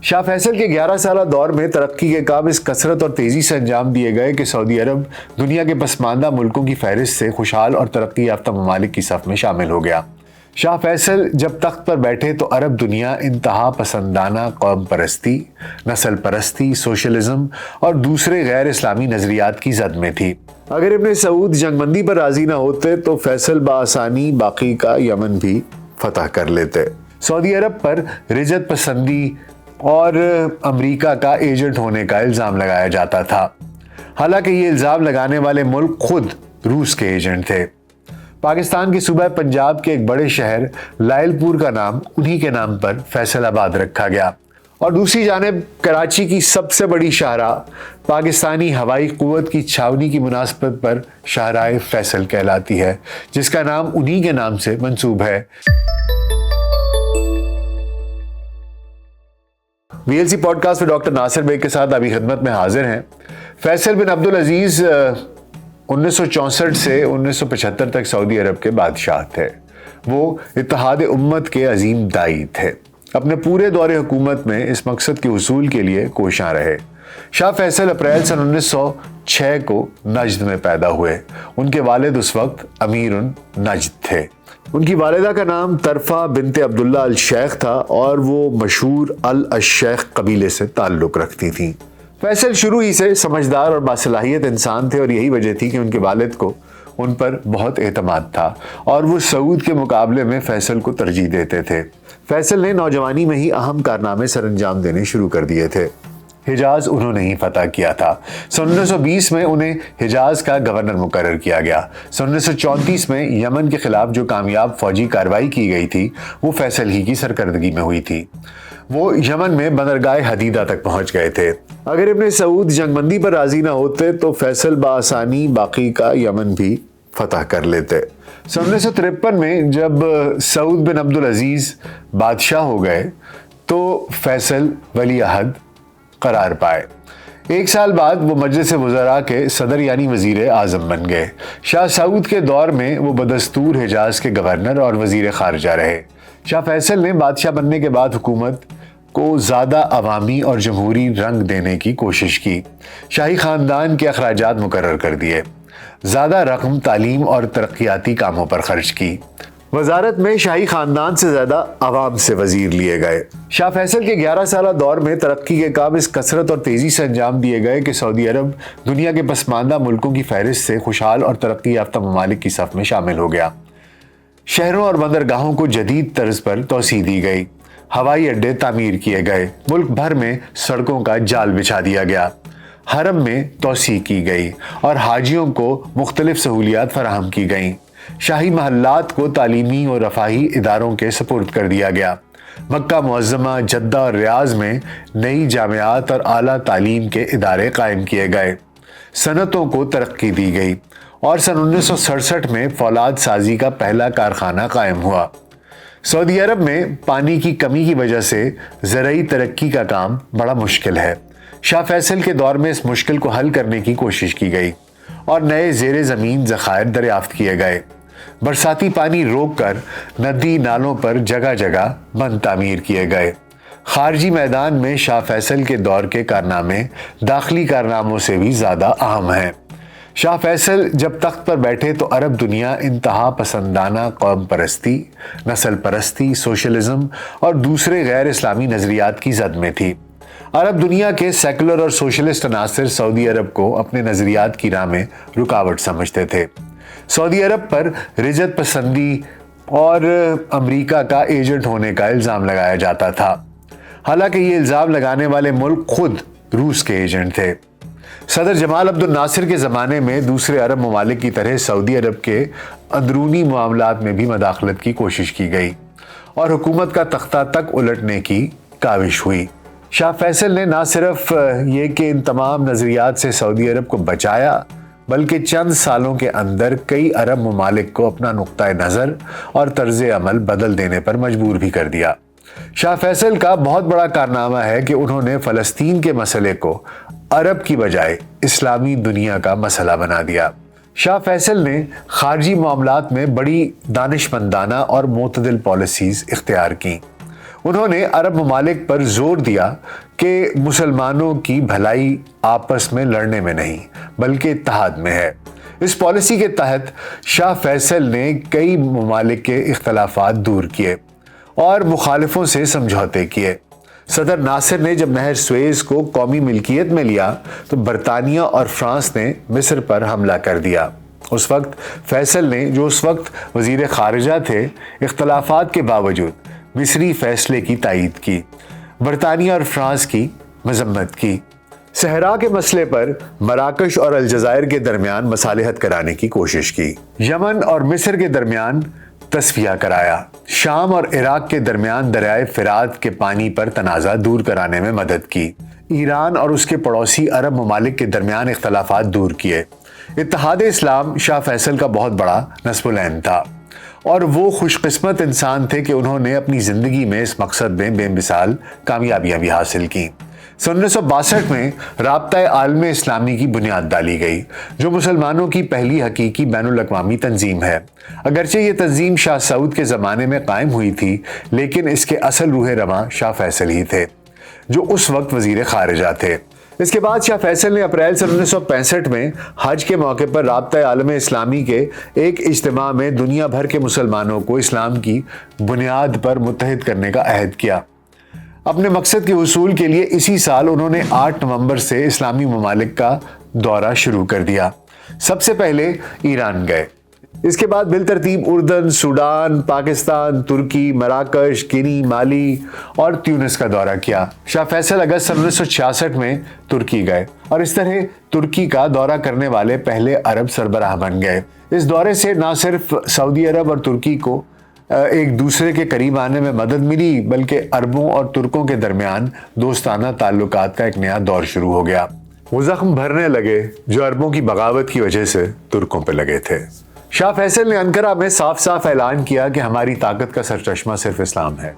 شاہ فیصل کے 11 سالہ دور میں ترقی کے کام اس کثرت اور تیزی سے انجام دیے گئے کہ سعودی عرب دنیا کے پسماندہ ملکوں کی فہرست سے خوشحال اور ترقی یافتہ ممالک کی صف میں شامل ہو گیا۔ شاہ فیصل جب تخت پر بیٹھے تو عرب دنیا انتہا پسندانہ قوم پرستی، نسل پرستی، سوشلزم اور دوسرے غیر اسلامی نظریات کی زد میں تھی۔ اگر ابن سعود جنگ بندی پر راضی نہ ہوتے تو فیصل بآسانی باقی کا یمن بھی فتح کر لیتے۔ سعودی عرب پر رجت پسندی اور امریکہ کا ایجنٹ ہونے کا الزام لگایا جاتا تھا، حالانکہ یہ الزام لگانے والے ملک خود روس کے ایجنٹ تھے۔ پاکستان کے صوبہ پنجاب کے ایک بڑے شہر لائل پور کا نام انہی کے نام پر فیصل آباد رکھا گیا، اور دوسری جانب کراچی کی سب سے بڑی شاہراہ پاکستانی ہوائی قوت کی چھاونی کی مناسبت پر شاہراہ فیصل کہلاتی ہے، جس کا نام انہی کے نام سے منسوب ہے۔ VLC پوڈ کاسٹ میں ڈاکٹر ناصر بیگ کے ساتھ ابھی خدمت میں حاضر ہیں۔ فیصل بن عبدالعزیز 1964 سے 1975 تک سعودی عرب کے بادشاہ تھے۔ وہ اتحاد امت کے عظیم داعی تھے۔ اپنے پورے دور حکومت میں اس مقصد کے حصول کے لیے کوشاں رہے۔ شاہ فیصل اپریل سن 1906 کو نجد میں پیدا ہوئے۔ ان کے والد اس وقت امیر نجد تھے۔ ان کی والدہ کا نام طرفہ بنت عبداللہ الشیخ تھا اور وہ مشہور الشیخ قبیلے سے تعلق رکھتی تھیں۔ فیصل شروع ہی سے سمجھدار اور باصلاحیت انسان تھے، اور یہی وجہ تھی کہ ان کے والد کو ان پر بہت اعتماد تھا اور وہ سعود کے مقابلے میں فیصل کو ترجیح دیتے تھے۔ فیصل نے نوجوانی میں ہی اہم کارنامے سر انجام دینے شروع کر دیے تھے۔ حجاز انہوں نے ہی فتح کیا تھا۔ سن 1920 میں انہیں حجاز کا گورنر مقرر کیا گیا۔ سن 1934 میں یمن کے خلاف جو کامیاب فوجی کارروائی کی گئی تھی وہ فیصل ہی کی سرکردگی میں ہوئی تھی۔ وہ یمن میں بندرگاہ حدیدہ تک پہنچ گئے تھے۔ اگر ابن سعود جنگ بندی پر راضی نہ ہوتے تو فیصل بآسانی باقی کا یمن بھی فتح کر لیتے۔ سن 1953 میں جب سعود بن عبدالعزیز بادشاہ ہو گئے تو فیصل ولی عہد قرار پائے۔ ایک سال بعد وہ مجلس وزراء کے صدر یعنی وزیر اعظم بن گئے۔ شاہ سعود کے دور میں وہ بدستور حجاز کے گورنر اور وزیر خارجہ رہے۔ شاہ فیصل نے بادشاہ بننے کے بعد حکومت کو زیادہ عوامی اور جمہوری رنگ دینے کی کوشش کی۔ شاہی خاندان کے اخراجات مقرر کر دیے، زیادہ رقم تعلیم اور ترقیاتی کاموں پر خرچ کی۔ وزارت میں شاہی خاندان سے زیادہ عوام سے وزیر لیے گئے۔ شاہ فیصل کے 11 سالہ دور میں ترقی کے کام اس کثرت اور تیزی سے انجام دیے گئے کہ سعودی عرب دنیا کے پسماندہ ملکوں کی فہرست سے خوشحال اور ترقی یافتہ ممالک کی صف میں شامل ہو گیا۔ شہروں اور بندرگاہوں کو جدید طرز پر توسیع دی گئی، ہوائی اڈے تعمیر کیے گئے، ملک بھر میں سڑکوں کا جال بچھا دیا گیا، حرم میں توسیع کی گئی اور حاجیوں کو مختلف سہولیات فراہم کی گئیں۔ شاہی محلات کو تعلیمی اور رفاہی اداروں کے سپرد کر دیا گیا۔ مکہ معظمہ، جدہ اور ریاض میں نئی جامعات اور اعلیٰ تعلیم کے ادارے قائم کیے گئے۔ صنعتوں کو ترقی دی گئی اور سن 1967 میں فولاد سازی کا پہلا کارخانہ قائم ہوا۔ سعودی عرب میں پانی کی کمی کی وجہ سے زرعی ترقی کا کام بڑا مشکل ہے۔ شاہ فیصل کے دور میں اس مشکل کو حل کرنے کی کوشش کی گئی اور نئے زیر زمین ذخائر دریافت کیے گئے۔ برساتی پانی روک کر ندی نالوں پر جگہ جگہ بند تعمیر کیے گئے۔ خارجی میدان میں شاہ فیصل کے دور کے کارنامے داخلی کارناموں سے بھی زیادہ اہم ہیں۔ شاہ فیصل جب تخت پر بیٹھے تو عرب دنیا انتہا پسندانہ قوم پرستی، نسل پرستی، سوشلزم اور دوسرے غیر اسلامی نظریات کی زد میں تھی۔ عرب دنیا کے سیکولر اور سوشلسٹ عناصر سعودی عرب کو اپنے نظریات کی راہ میں رکاوٹ سمجھتے تھے۔ سعودی عرب پر رجت پسندی اور امریکہ کا ایجنٹ ہونے کا الزام لگایا جاتا تھا، حالانکہ یہ الزام لگانے والے ملک خود روس کے ایجنٹ تھے۔ صدر جمال عبد الناصر کے زمانے میں دوسرے عرب ممالک کی طرح سعودی عرب کے اندرونی معاملات میں بھی مداخلت کی کوشش کی گئی اور حکومت کا تختہ تک الٹنے کی کاوش ہوئی۔ شاہ فیصل نے نہ صرف یہ کہ ان تمام نظریات سے سعودی عرب کو بچایا، بلکہ چند سالوں کے اندر کئی عرب ممالک کو اپنا نقطۂ نظر اور طرز عمل بدل دینے پر مجبور بھی کر دیا۔ شاہ فیصل کا بہت بڑا کارنامہ ہے کہ انہوں نے فلسطین کے مسئلے کو عرب کی بجائے اسلامی دنیا کا مسئلہ بنا دیا۔ شاہ فیصل نے خارجی معاملات میں بڑی دانشمندانہ اور معتدل پالیسیز اختیار کیں۔ انہوں نے عرب ممالک پر زور دیا کہ مسلمانوں کی بھلائی آپس میں لڑنے میں نہیں بلکہ اتحاد میں ہے۔ اس پالیسی کے تحت شاہ فیصل نے کئی ممالک کے اختلافات دور کیے اور مخالفوں سے سمجھوتے کیے۔ صدر ناصر نے جب نہر سویز کو قومی ملکیت میں لیا تو برطانیہ اور فرانس نے مصر پر حملہ کر دیا۔ اس وقت فیصل نے، جو اس وقت وزیر خارجہ تھے، اختلافات کے باوجود مصری فیصلے کی تائید کی، برطانیہ اور فرانس کی مذمت کی۔ صحرا کے مسئلے پر مراکش اور الجزائر کے درمیان مصالحت کرانے کی کوشش کی، یمن اور مصر کے درمیان تصفیہ کرایا، شام اور عراق کے درمیان دریائے فرات کے پانی پر تنازع دور کرانے میں مدد کی، ایران اور اس کے پڑوسی عرب ممالک کے درمیان اختلافات دور کیے۔ اتحاد اسلام شاہ فیصل کا بہت بڑا نصب العین تھا اور وہ خوش قسمت انسان تھے کہ انہوں نے اپنی زندگی میں اس مقصد میں بے مثال کامیابیاں بھی حاصل کی۔ 1962 میں رابطہ عالم اسلامی کی بنیاد ڈالی گئی، جو مسلمانوں کی پہلی حقیقی بین الاقوامی تنظیم ہے۔ اگرچہ یہ تنظیم شاہ سعود کے زمانے میں قائم ہوئی تھی، لیکن اس کے اصل روح رواں شاہ فیصل ہی تھے، جو اس وقت وزیر خارجہ تھے۔ اس کے بعد شاہ فیصل نے اپریل 1965 میں حج کے موقع پر رابطہ عالم اسلامی کے ایک اجتماع میں دنیا بھر کے مسلمانوں کو اسلام کی بنیاد پر متحد کرنے کا عہد کیا۔ اپنے مقصد کے حصول کے لیے اسی سال انہوں نے 8 نومبر سے اسلامی ممالک کا دورہ شروع کر دیا۔ سب سے پہلے ایران گئے، اس کے بعد بالترتیب اردن، سوڈان، پاکستان، ترکی، مراکش، گینی، مالی اور تیونس کا دورہ کیا۔ شاہ فیصل اگست 1966 میں ترکی گئے اور اس طرح ترکی کا دورہ کرنے والے پہلے عرب سربراہ بن گئے۔ اس دورے سے نہ صرف سعودی عرب اور ترکی کو ایک دوسرے کے قریب آنے میں مدد ملی، بلکہ عربوں اور ترکوں کے درمیان دوستانہ تعلقات کا ایک نیا دور شروع ہو گیا۔ وہ زخم بھرنے لگے جو عربوں کی بغاوت کی وجہ سے ترکوں پہ لگے تھے۔ شاہ فیصل نے انقرہ میں صاف صاف اعلان کیا کہ ہماری طاقت کا سرچشمہ صرف اسلام ہے۔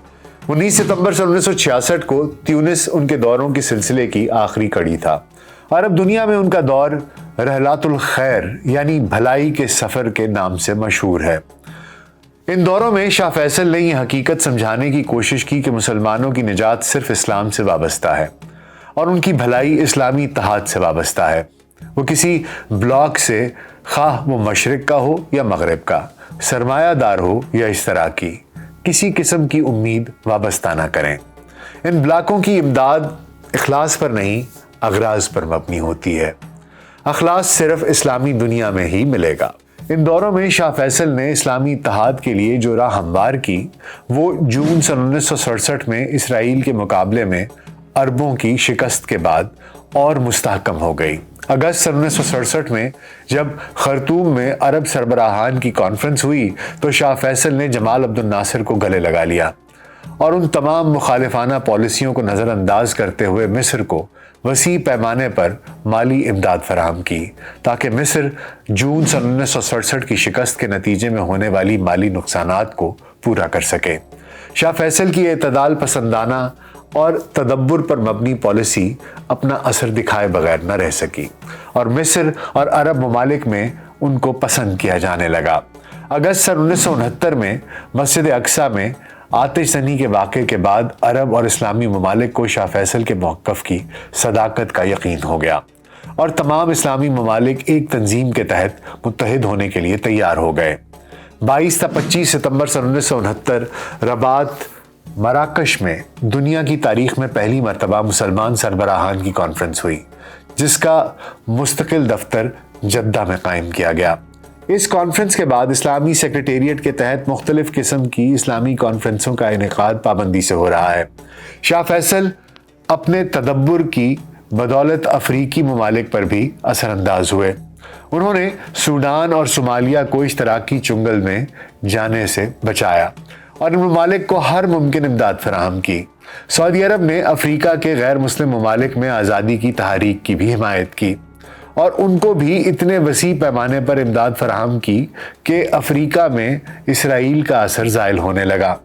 19 ستمبر 1966 کو تیونس ان کے دوروں کے سلسلے کی آخری کڑی تھا۔ عرب دنیا میں ان کا دور رحلات الخیر یعنی بھلائی کے سفر کے نام سے مشہور ہے۔ ان دوروں میں شاہ فیصل نے یہ حقیقت سمجھانے کی کوشش کی کہ مسلمانوں کی نجات صرف اسلام سے وابستہ ہے اور ان کی بھلائی اسلامی اتحاد سے وابستہ ہے۔ وہ کسی بلاک سے، خواہ وہ مشرق کا ہو یا مغرب کا، سرمایہ دار ہو یا اشتراکی، کسی قسم کی امید وابستہ نہ کریں۔ ان بلاکوں کی امداد اخلاص پر نہیں، اغراض پر مبنی ہوتی ہے۔ اخلاص صرف اسلامی دنیا میں ہی ملے گا۔ ان دوروں میں شاہ فیصل نے اسلامی اتحاد کے لیے جو راہ ہموار کی، وہ جون 1967 میں اسرائیل کے مقابلے میں عربوں کی شکست کے بعد اور مستحکم ہو گئی۔ اگست 1967 میں جب خرطوم میں عرب سربراہان کی کانفرنس ہوئی تو شاہ فیصل نے جمال عبد الناصر کو گلے لگا لیا اور ان تمام مخالفانہ پالیسیوں کو نظر انداز کرتے ہوئے مصر کو وسیع پیمانے پر مالی امداد فراہم کی تاکہ مصر جون 1967 کی شکست کے نتیجے میں ہونے والی مالی نقصانات کو پورا کر سکے۔ شاہ فیصل کی اعتدال پسندانہ اور تدبر پر مبنی پالیسی اپنا اثر دکھائے بغیر نہ رہ سکی اور مصر اور عرب ممالک میں ان کو پسند کیا جانے لگا۔ اگست 1969 میں مسجد اقصیٰ میں آتش زنی کے واقعے کے بعد عرب اور اسلامی ممالک کو شاہ فیصل کے موقف کی صداقت کا یقین ہو گیا اور تمام اسلامی ممالک ایک تنظیم کے تحت متحد ہونے کے لیے تیار ہو گئے۔ 22 تا 25 ستمبر 1969 رباط مراکش میں دنیا کی تاریخ میں پہلی مرتبہ مسلمان سربراہان کی کانفرنس ہوئی، جس کا مستقل دفتر جدہ میں قائم کیا گیا۔ اس کانفرنس کے بعد اسلامی سیکریٹریٹ کے تحت مختلف قسم کی اسلامی کانفرنسوں کا انعقاد پابندی سے ہو رہا ہے۔ شاہ فیصل اپنے تدبر کی بدولت افریقی ممالک پر بھی اثر انداز ہوئے۔ انہوں نے سوڈان اور صومالیہ کو اشتراکی چنگل میں جانے سے بچایا اور ان ممالک کو ہر ممکن امداد فراہم کی۔ سعودی عرب نے افریقہ کے غیر مسلم ممالک میں آزادی کی تحریک کی بھی حمایت کی اور ان کو بھی اتنے وسیع پیمانے پر امداد فراہم کی کہ افریقہ میں اسرائیل کا اثر زائل ہونے لگا۔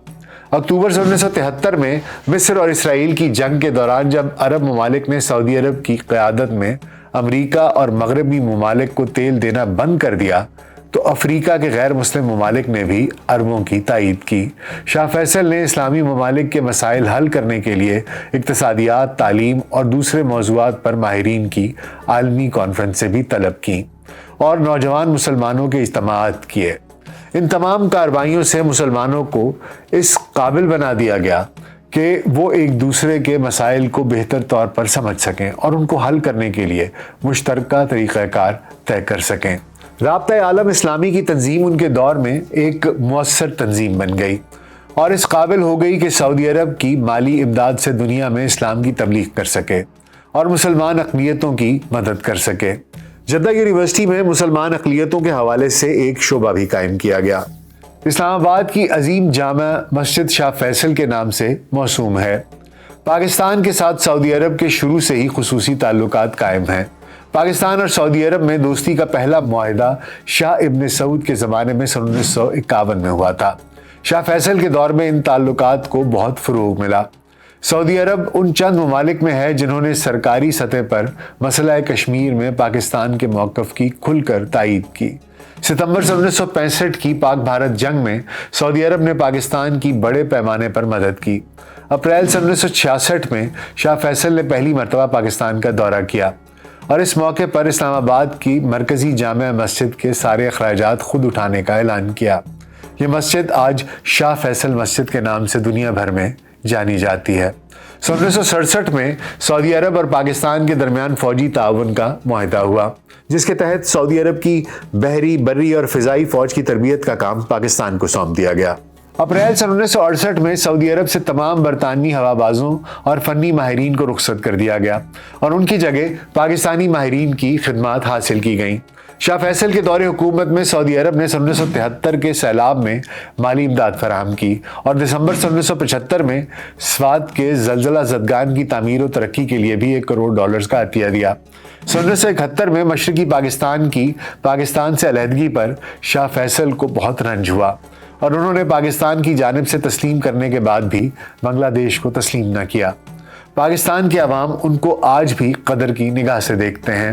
اکتوبر 1973 میں مصر اور اسرائیل کی جنگ کے دوران جب عرب ممالک نے سعودی عرب کی قیادت میں امریکہ اور مغربی ممالک کو تیل دینا بند کر دیا تو افریقہ کے غیر مسلم ممالک نے بھی عربوں کی تائید کی۔ شاہ فیصل نے اسلامی ممالک کے مسائل حل کرنے کے لیے اقتصادیات، تعلیم اور دوسرے موضوعات پر ماہرین کی عالمی کانفرنسیں بھی طلب کیں اور نوجوان مسلمانوں کے اجتماعات کیے۔ ان تمام کارروائیوں سے مسلمانوں کو اس قابل بنا دیا گیا کہ وہ ایک دوسرے کے مسائل کو بہتر طور پر سمجھ سکیں اور ان کو حل کرنے کے لیے مشترکہ طریقہ کار طے کر سکیں۔ رابطہ عالم اسلامی کی تنظیم ان کے دور میں ایک مؤثر تنظیم بن گئی اور اس قابل ہو گئی کہ سعودی عرب کی مالی امداد سے دنیا میں اسلام کی تبلیغ کر سکے اور مسلمان اقلیتوں کی مدد کر سکے۔ جدہ یونیورسٹی میں مسلمان اقلیتوں کے حوالے سے ایک شعبہ بھی قائم کیا گیا۔ اسلام آباد کی عظیم جامع مسجد شاہ فیصل کے نام سے موسوم ہے۔ پاکستان کے ساتھ سعودی عرب کے شروع سے ہی خصوصی تعلقات قائم ہیں۔ پاکستان اور سعودی عرب میں دوستی کا پہلا معاہدہ شاہ ابن سعود کے زمانے میں 1951 میں ہوا تھا۔ شاہ فیصل کے دور میں ان تعلقات کو بہت فروغ ملا۔ سعودی عرب ان چند ممالک میں ہے جنہوں نے سرکاری سطح پر مسئلہ کشمیر میں پاکستان کے موقف کی کھل کر تائید کی۔ ستمبر 1965 کی پاک بھارت جنگ میں سعودی عرب نے پاکستان کی بڑے پیمانے پر مدد کی۔ اپریل 1966 میں شاہ فیصل نے پہلی مرتبہ پاکستان کا دورہ کیا اور اس موقع پر اسلام آباد کی مرکزی جامع مسجد کے سارے اخراجات خود اٹھانے کا اعلان کیا۔ یہ مسجد آج شاہ فیصل مسجد کے نام سے دنیا بھر میں جانی جاتی ہے۔ 1967 میں سعودی عرب اور پاکستان کے درمیان فوجی تعاون کا معاہدہ ہوا، جس کے تحت سعودی عرب کی بحری، بری اور فضائی فوج کی تربیت کا کام پاکستان کو سونپ دیا گیا۔ اپریل 1968 میں سعودی عرب سے تمام برطانوی ہوابازوں اور فنی ماہرین کو رخصت کر دیا گیا اور ان کی جگہ پاکستانی ماہرین کی خدمات حاصل کی گئیں۔ شاہ فیصل کے دور حکومت میں سعودی عرب نے 1973 کے سیلاب میں مالی امداد فراہم کی اور دسمبر 1975 میں سوات کے زلزلہ زدگان کی تعمیر و ترقی کے لیے بھی $1 کروڑ کا عطیہ دیا۔ 1971 میں مشرقی پاکستان کی پاکستان سے علیحدگی پر شاہ فیصل کو بہت رنج ہوا اور انہوں نے پاکستان کی جانب سے تسلیم کرنے کے بعد بھی بنگلہ دیش کو تسلیم نہ کیا۔ پاکستان کے عوام ان کو آج بھی قدر کی نگاہ سے دیکھتے ہیں۔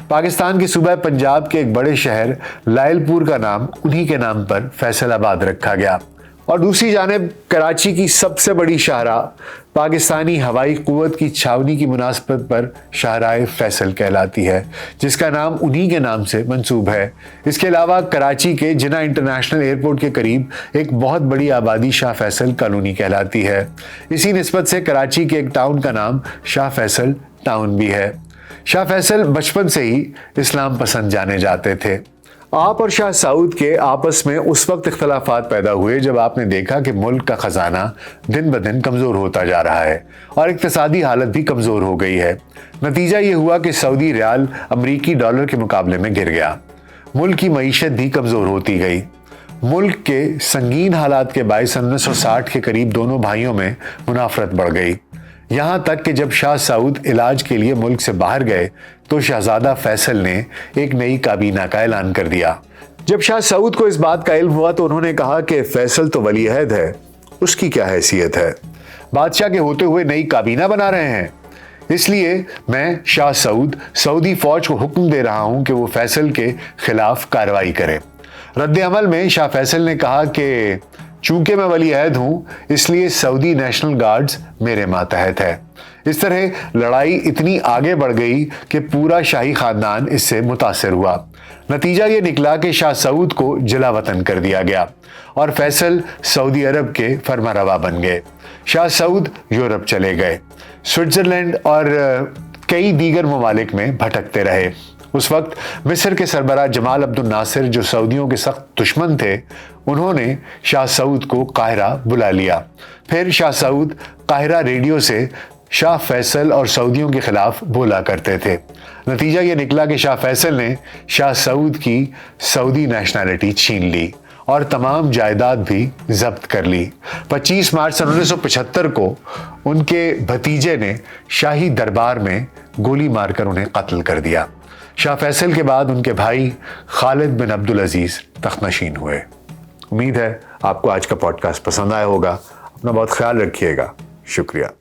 پاکستان کے صوبہ پنجاب کے ایک بڑے شہر لائل پور کا نام انہی کے نام پر فیصل آباد رکھا گیا اور دوسری جانب کراچی کی سب سے بڑی شاہراہ پاکستانی ہوائی قوت کی چھاونی کی مناسبت پر شاہراہ فیصل کہلاتی ہے، جس کا نام انہی کے نام سے منسوب ہے۔ اس کے علاوہ کراچی کے جناح انٹرنیشنل ایئرپورٹ کے قریب ایک بہت بڑی آبادی شاہ فیصل کالونی کہلاتی ہے۔ اسی نسبت سے کراچی کے ایک ٹاؤن کا نام شاہ فیصل ٹاؤن بھی ہے۔ شاہ فیصل بچپن سے ہی اسلام پسند جانے جاتے تھے۔ آپ اور شاہ سعود کے آپس میں اس وقت اختلافات پیدا ہوئے جب آپ نے دیکھا کہ ملک کا خزانہ دن بدن کمزور ہوتا جا رہا ہے اور اقتصادی حالت بھی کمزور ہو گئی ہے۔ نتیجہ یہ ہوا کہ سعودی ریال امریکی ڈالر کے مقابلے میں گر گیا، ملک کی معیشت بھی کمزور ہوتی گئی۔ ملک کے سنگین حالات کے باعث 1960 کے قریب دونوں بھائیوں میں منافرت بڑھ گئی، یہاں تک کہ جب شاہ سعود علاج کے لیے ملک سے باہر گئے تو شہزادہ فیصل نے ایک نئی کابینہ کا اعلان کر دیا۔ جب شاہ سعود کو اس بات کا علم ہوا تو انہوں نے کہا کہ فیصل تو ولی عہد ہے، اس کی کیا حیثیت ہے؟ بادشاہ کے ہوتے ہوئے نئی کابینہ بنا رہے ہیں، اس لیے میں شاہ سعود سعودی فوج کو حکم دے رہا ہوں کہ وہ فیصل کے خلاف کارروائی کرے۔ رد عمل میں شاہ فیصل نے کہا کہ چونکہ میں ولی عہد ہوں اس لیے سعودی نیشنل گارڈز میرے ماتحت ہے۔ اس طرح لڑائی اتنی آگے بڑھ گئی کہ پورا شاہی خاندان اس سے متاثر ہوا۔ نتیجہ یہ نکلا کہ شاہ سعود کو جلا وطن کر دیا گیا اور فیصل سعودی عرب کے فرما روا بن گئے۔ شاہ سعود یورپ چلے گئے، سوئٹزرلینڈ اور کئی دیگر ممالک میں بھٹکتے رہے۔ اس وقت مصر کے سربراہ جمال عبد الناصر جو سعودیوں کے سخت دشمن تھے، انہوں نے شاہ سعود کو قاہرہ بلا لیا۔ پھر شاہ سعود قاہرہ ریڈیو سے شاہ فیصل اور سعودیوں کے خلاف بولا کرتے تھے۔ نتیجہ یہ نکلا کہ شاہ فیصل نے شاہ سعود کی سعودی نیشنلٹی چھین لی اور تمام جائیداد بھی ضبط کر لی۔ 25 مارچ 1975 کو ان کے بھتیجے نے شاہی دربار میں گولی مار کر انہیں قتل کر دیا۔ شاہ فیصل کے بعد ان کے بھائی خالد بن عبدالعزیز تخت نشین ہوئے۔ امید ہے آپ کو آج کا پوڈ کاسٹ پسند آیا ہوگا۔ اپنا بہت خیال رکھیے گا۔ شکریہ۔